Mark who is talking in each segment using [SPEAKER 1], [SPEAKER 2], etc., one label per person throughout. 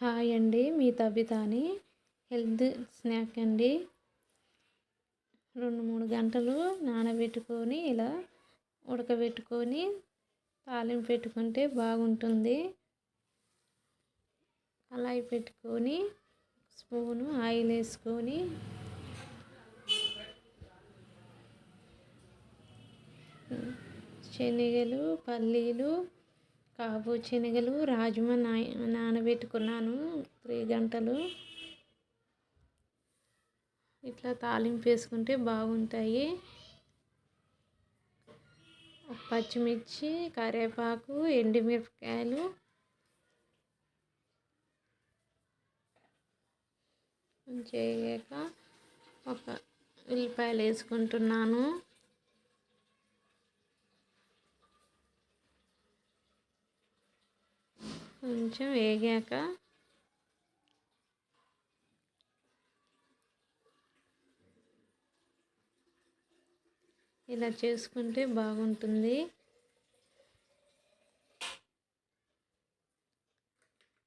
[SPEAKER 1] Hi అండి, మీ తబితాని health snack అండి. 2-3 గంటలు నానబెట్టుకొని ఇలా ఉడకబెట్టుకొని తాలింపు పెట్టుకుంటే బాగుంటుంది. కళాయి పెట్టుకొని స్పూను ఆయిల్ వేసుకొని శనగలు, పల్లీలు, కాబు శనగలు, రాజ్మా నానబెట్టుకున్నాను 3 గంటలు. ఇట్లా తాలింపు వేసుకుంటే బాగుంటాయి. పచ్చిమిర్చి, కరివేపాకు, ఎండుమిరపకాయలు, వేగాక ఒక ఉల్లిపాయలు వేసుకుంటున్నాను. కొంచెం వేగాక ఇలా చేసుకుంటే బాగుంటుంది.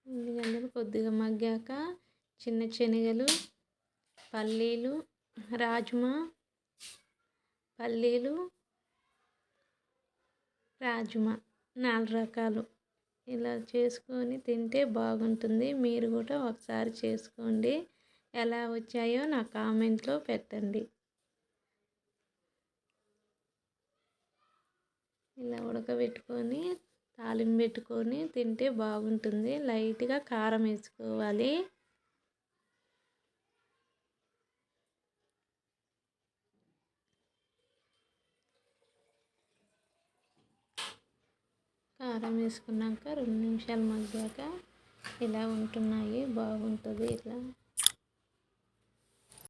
[SPEAKER 1] ఉల్లిగడ్డలు కొద్దిగా మగ్గాక చిన్న శనగలు, పల్లీలు, రాజ్మా, పల్లీలు, రాజ్మా 4 రకాలు ఇలా చేసుకొని తింటే బాగుంటుంది. మీరు కూడా ఒకసారి చేసుకోండి. ఎలా వచ్చాయో నా కామెంట్లో పెట్టండి. ఇలా ఉడకబెట్టుకొని తాలింపు పెట్టుకొని తింటే బాగుంటుంది. లైట్గా కారం వేసుకోవాలి. కారం వేసుకున్నాక 2 నిమిషాలు మగ్గాక ఇలా ఉంటున్నాయి. బాగుంటుంది ఇట్లా.